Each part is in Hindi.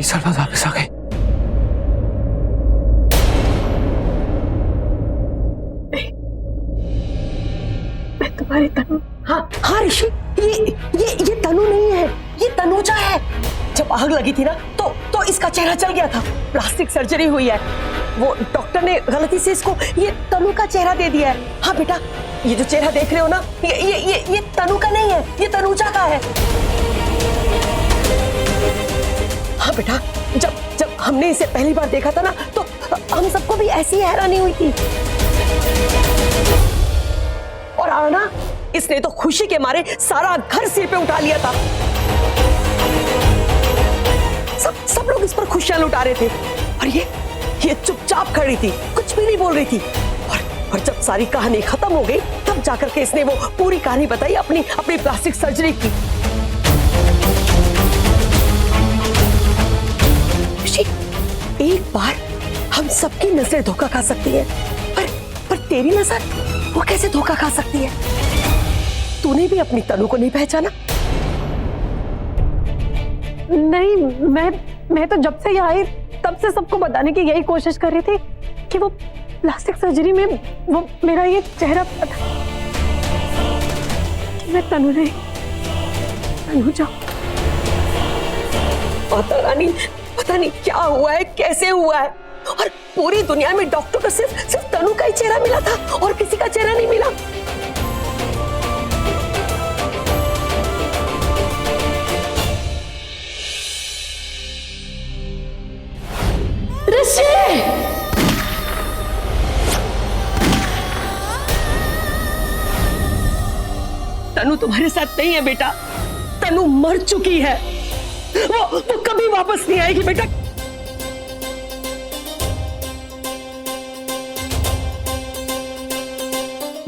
20 साल बाद वापस आ गई। मैं तुम्हारी तनु। हाँ हाँ ऋषि, ये तनु नहीं है, ये तनुजा है। जब आग लगी थी ना तो इसका चेहरा जल गया था, प्लास्टिक सर्जरी हुई है। वो डॉक्टर ने गलती से इसको ये तनु का चेहरा दे दिया है। हाँ बेटा, ये जो चेहरा देख रहे हो ना, ये तनु का नहीं है, ये तनुजा का है। हाँ बेटा, जब हमने इसे पहली बार देखा था ना तो हम सबको भी ऐसी हैरानी हुई थी। और आना, इसने तो खुशी के मारे सारा घर सिर पे उठा लिया था। सब लोग इस पर खुशियां लुटा रहे थे और ये चुपचाप खड़ी थी, कुछ भी नहीं बोल रही थी। और जब सारी कहानी खत्म हो गई तब जाकर के इसने वो पूरी कहानी बताई अपनी प्लास्टिक सर्जरी की। एक बार हम सबकी नजरें धोखा खा सकती है, पर तेरी नजर वो कैसे धोखा खा सकती है? तूने भी अपनी तनु को नहीं पहचाना? नहीं, मैं तो जब से यहाँ आई तब से सबको बताने की यही कोशिश कर रही थी कि वो प्लास्टिक सर्जरी में वो मेरा ये चेहरा कि मैं तनु नहीं, तनुजा। पता नहीं क्या हुआ है, कैसे हुआ है, और पूरी दुनिया में डॉक्टर को सिर्फ तनु का ही चेहरा मिला था और किसी का चेहरा नहीं मिला। तनु तुम्हारे साथ नहीं है बेटा, तनु मर चुकी है। वो कभी वापस नहीं आएगी बेटा।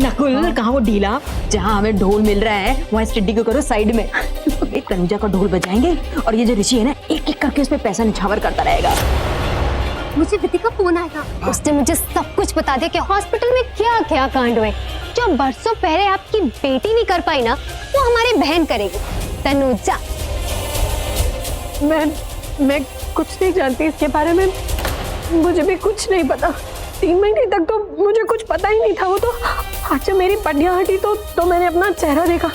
नकुल, कहाँ वो ढीला? जहाँ हमें ढोल मिल रहा है वहाँ स्टडी को करो साइड में। एक तनुजा का ढोल बजाएंगे और ये जो ऋषि है ना, एक एक करके उसमें पैसा निछावर करता रहेगा। मुझे विधि का फोन आया था, उसने मुझे सब कुछ बता दिया कि हॉस्पिटल में क्या क्या कांड हुए। जो बरसों पहले आपकी बेटी नहीं कर पाई ना, वो हमारी बहन करेगी, तनुजा। मैं कुछ नहीं जानती इसके बारे में, मुझे भी कुछ नहीं पता। 3 महीने तक तो मुझे कुछ पता ही नहीं था। वो तो आज जब मेरी पड्डियां हटी तो मैंने अपना चेहरा देखा।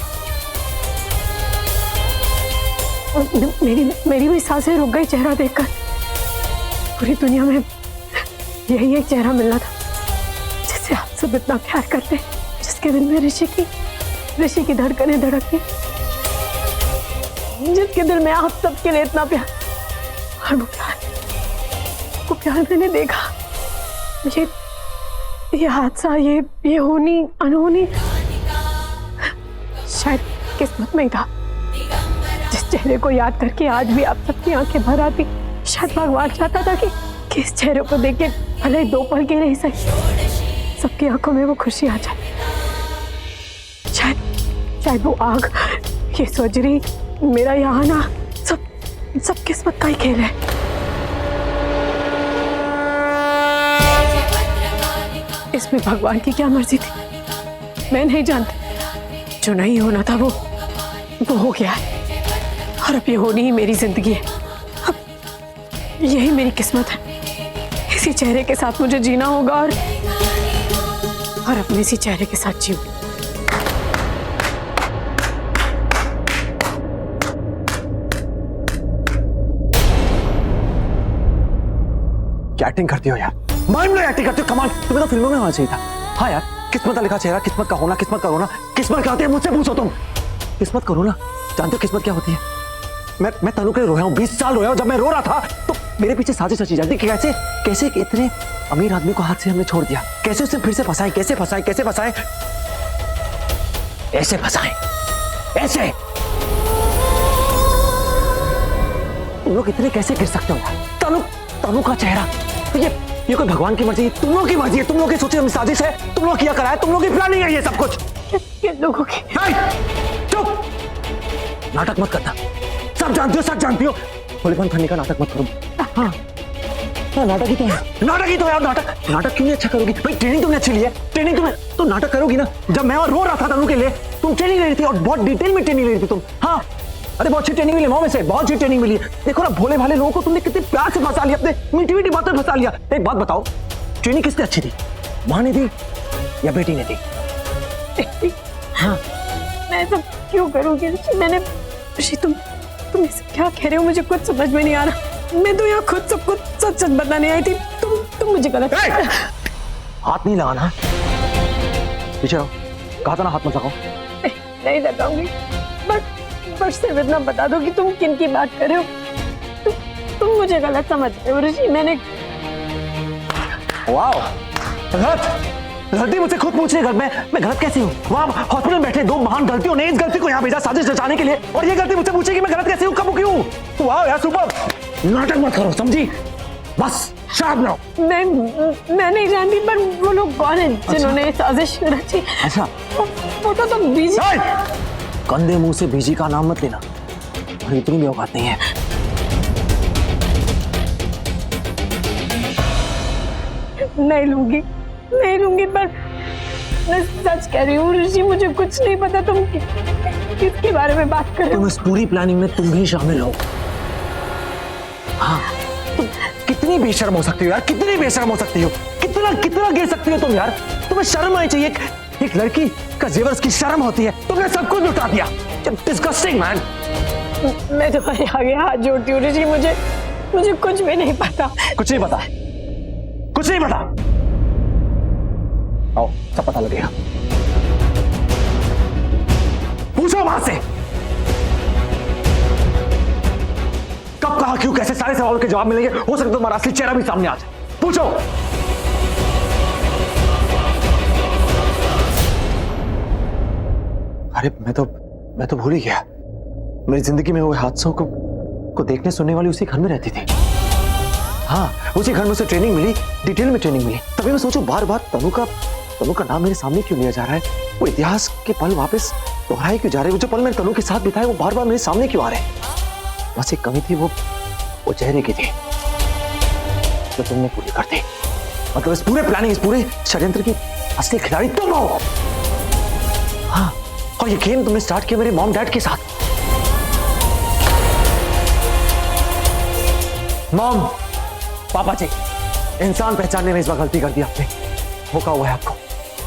मेरी भी सांसें रुक गई चेहरा देखकर। पूरी दुनिया में यही एक चेहरा मिलना था जिससे आप सब इतना प्यार करते, जिसके दिल में ऋषि की धड़कनें धड़कती, जिसके दिल में आप सबके लिए इतना प्यार। और वो प्यार मैंने देखा। ये हादसा, ये होनी अनहोनी शायद किस्मत में ही था। जिस चेहरे को याद करके आज भी आप सबकी आंखें भर आती, शायद भगवान चाहता था कि इस चेहरे को देख के भले 2 पल के नहीं सही, सबकी आंखों में वो खुशी आ जाए। शायद वो आग, ये सर्जरी, मेरा यहाँ ना, सब किस्मत का ही खेल है। इसमें भगवान की क्या मर्जी थी मैं नहीं जानती। जो नहीं होना था वो हो गया है, और अब ये होनी ही मेरी जिंदगी है। अब यही मेरी किस्मत है। इसी चेहरे के साथ मुझे जीना होगा और अपने इसी चेहरे के साथ जीऊं। क्या एक्टिंग करती हो यार, माइंड में एक्टिंग करती हो। कमाल, तुम्हें तो फिल्मों में होना चाहिए था। हाँ यार, किस्मत का लिखा चेहरा, किस्मत का होना, किस्मत का रोना। किस्मत क्या होती है मुझसे पूछो तुम। किस्मत का रोना जानते हो किस्मत क्या होती है? मैं तनु के लिए रोया हूँ, 20 साल रोया हूँ। जब मैं रो रहा था तो मेरे पीछे साजिश रची जाती। कैसे इतने अमीर आदमी को हाथ से हमने छोड़ दिया, कैसे उसे फिर से फंसाएं, कैसे फंसाएं, ऐसे फंसाएं, ऐसे। तुम लोग इतने कैसे गिर सकते हो? तनु का चेहरा, ये कोई भगवान की मर्जी है? तुम लोग की मर्जी है? तुम लोग की सोची हुई साजिश है? तुम लोग किया करा है? तुम लोग की प्लानिंग है ये सब कुछ? किन लोगों की? चुप, नाटक मत करना। सब जानती हो। होलीपन करने का नाटक मत करो। हाँ, नाटक ही तो है यार। नाटक क्यों नहीं अच्छा करोगी भाई? ट्रेनिंग तुमने अच्छी ली है, ट्रेनिंग तुम्हें तो नाटक करोगी ना। जब मैं और रो रहा था तनु के लिए, तुम ट्रेनिंग ले रही थी और बहुत डिटेल में ट्रेनिंग ले रही थी तुम। हाँ, अरे बहुत अच्छी ट्रेनिंग मिली मॉम से, बहुत अच्छी ट्रेनिंग मिली है। देखो ना भोले भाले लोगों को तुमने कितने प्यार से फंसा लिया, अपने मीठी मीठी बातों में फंसा लिया। एक बात बताओ, ट्रेनिंग किसने अच्छी दी, माँ ने दी या बेटी ने दी? हाँ मैं सब क्यों करूँगी ऋषि? मैंने ऋषि तुम ये सब क्या कह रहे हो? मुझे कुछ समझ में नहीं आ रहा। मैं तो यहाँ खुद सब कुछ सच सच बताने आई थी। तुम मुझे गलत हाथ नहीं लगाना। पीछे आओ, कहा था ना हाथ मत लगाओ। नहीं लगाऊंगी, बस सिर्फ इतना बता दो कि तुम किन की बात कर रहे हो। तुम मुझे गलत समझ रहे हो ऋषि। मैंने वाओ, गलती मुझसे खुद पूछ रही है। मैं गलत कैसी हूँ? वहाँ हॉस्पिटल में बैठे दो महान गलतियों ने इस गलती को यहाँ भेजा साजिश रचाने के लिए, और ये गलती मुझसे पूछे कि मैं गलत कैसी हूँ, कब क्यों? वाह यार सुपर, नाटक मत करो, समझी? बस शांत रहो। मैं नहीं जानती, पर वो लोग कौन है जिन्होंने साजिश रची? अच्छा, वो तो तुम बीजी। कंधे मुंह से बीजी का नाम मत लेना, और इतनी भी औकात नहीं है। नहीं लूंगी, पर मैं सच कह रही हूँ ऋषि, मुझे कुछ नहीं पता। तुम किसके बारे में बात कर रहे हो? तुम इस पूरी प्लानिंग में तुम भी शामिल हो। हाँ, तुम कितनी बेशर्म हो सकती हो यार, कितनी बेशर्म हो सकती हो, कितना गिर सकती हो तुम यार। तुम्हें शर्म आनी चाहिए। एक लड़की का जेवर उसकी शर्म होती है, तुमने सब कुछ लुटा दिया। Disgusting man. मैं तुम्हारे आगे हाथ जोड़ती हूँ ऋषि, मुझे कुछ भी नहीं पता। कुछ नहीं पता। आओ, सब पता लगेगा। पूछो वहां से, कब कहा क्यों कैसे, सारे सवालों के जवाब मिलेंगे। हो सकता है तुम्हारा असली चेहरा भी सामने आ जाए। पूछो। अरे मैं तो भूल ही गया, मेरी जिंदगी में हुए हादसों को देखने सुनने वाली उसी घर में रहती थी। हाँ, उसी घर में उसे ट्रेनिंग मिली, डिटेल में ट्रेनिंग मिली। तभी मैं सोचूं बार बार तनु का नाम मेरे सामने क्यों लिया जा रहा है? वो इतिहास के पल वापस दोहराए क्यों जा रहे हैं? वो जो पल मैंने तनु के साथ बिताए वो बार बार मेरे सामने क्यों आ रहे हैं? बस एक कमी थी, वो चेहरे की थी, तो तुमने पूरी कर दी। मतलब इस पूरे प्लानिंग, इस पूरे षड्यंत्र की असली खिलाड़ी तुम हो। हाँ, और ये गेम तुमने स्टार्ट किया मेरे मॉम डैड के साथ। मॉम, पापा जी, इंसान पहचानने में इस बार गलती कर दी आपने। मौका हुआ है आपको।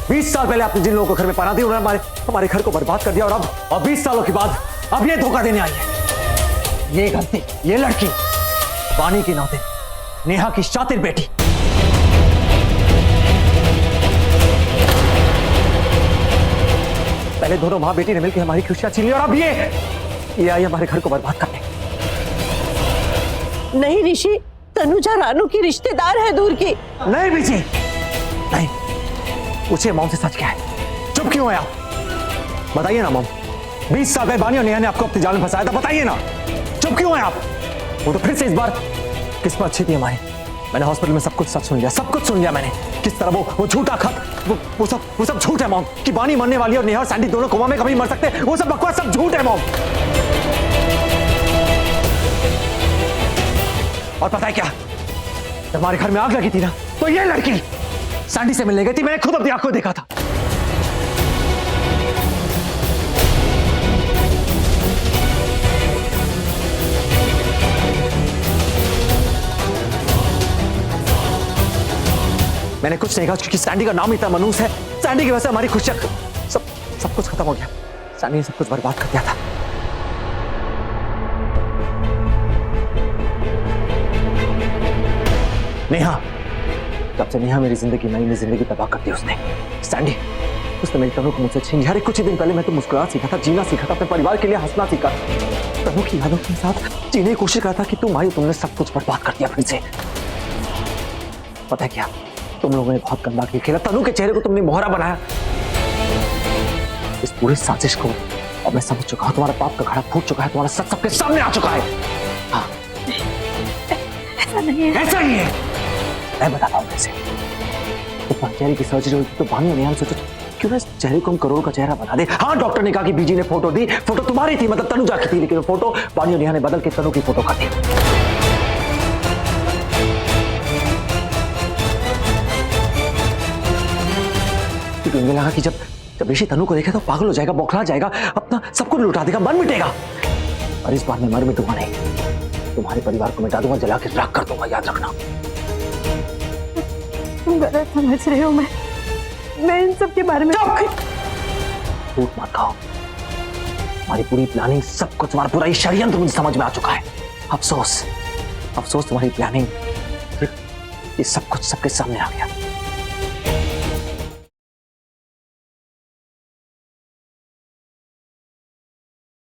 20 साल पहले आपने जिन लोगों को घर में पना दी, उन्होंने हमारे घर को बर्बाद कर दिया, और 20 सालों के बाद अब ये धोखा देने आई है। ये गलती, ये लड़की वाणी की नौते, नेहा की शातिर बेटी। पहले दोनों माँ बेटी ने मिलकर हमारी खुशियां छीन ली, और अब ये आई हमारे घर को बर्बाद करने। नहीं ऋषि, तनुजा रानू की रिश्तेदार है दूर की। नहीं बीजी, नहीं। पूछिए मॉम से सच क्या है। चुप क्यों है आप? बताइए ना मॉम, 20 साल पहले बानी और नेहा ने आपको अपने जाल में फंसाया था, बताइए ना। चुप क्यों है आप? वो तो फिर से इस बार किस्मत अच्छी थी हमारी। मैंने हॉस्पिटल में सब कुछ सच सुन लिया, सब कुछ सुन लिया मैंने। किस तरह वो झूठा खत, वो सब झूठ है मॉम। कि बानी मरने वाली और नेहा और सैंडी दोनों कोमा में कभी मर सकते, वो सब बकवास, सब झूठ है मॉम। और पता है क्या, जब हमारे घर में आग लगी थी ना, तो ये लड़की सैंडी से मिलने गई थी। मैंने खुद अपनी आंखों देखा था। मैंने कुछ नहीं कहा, क्योंकि सैंडी का नाम इतना मनूस है। सैंडी की वजह से हमारी खुशियां सब कुछ खत्म हो गया। सैंडी ने सब कुछ बर्बाद कर दिया था। नेहा, तब से नेहा मेरी जिंदगी, नई जिंदगी तबाह कर दी उसने। सैंडी, उसने मेरी तनु को मुझसे छीन लिया। कुछ ही दिन पहले मैं तो मुस्कुराना सीखा था, जीना सीखा था, अपने परिवार के लिए हंसना सीखा। तनु की यादों के साथ जीने की कोशिश करता कि तुम आई, तुमने सब कुछ बर्बाद कर दिया फिर से। पता है क्या, तुम लोगों ने बहुत गंदा खेल खेला। तनु के चेहरे को तुमने मोहरा बनाया। इस पूरी साजिश को अब मैं समझ चुका हूं। तुम्हारा पाप का घड़ा फूट चुका है, तुम्हारा सच सबके सामने आ चुका है। हाँ, ऐसा नहीं है। ऐसा ही है। मैं बताता हूँ कैसे। तो चेहरे की सर्जरी हुई तो बानी और नेहा ने सोचा क्यों ना इस चेहरे को हम करोड़ का चेहरा बना दे। हाँ, डॉक्टर ने कहा कि बीजी ने फोटो दी, फोटो तुम्हारी थी, मतलब तनुजा की थी, लेकिन वो फोटो बानी और नेहा ने बदल के तनु की फोटो कर दी। क्योंकि मुझे लगा कि जब ऋषि तनु को देखे तो पागल हो जाएगा, बौखला जाएगा, अपना सब कुछ लुटा देगा, मन मिटेगा। और इस बार मैं मर मिटूंगा नहीं, तुम्हारे परिवार को मिटा दूंगा, जला के राख कर दूंगा, याद रखना। तुम गलत समझ रहे हो। मैं इन सब के बारे में झूठ मत खाओ, हमारी पूरी प्लानिंग, सब कुछ, तुम्हारा पूरा ये षड्यंत्र मुझे समझ में आ चुका है। अफसोस तुम्हारी प्लानिंग, ये सब कुछ सबके सामने आ गया।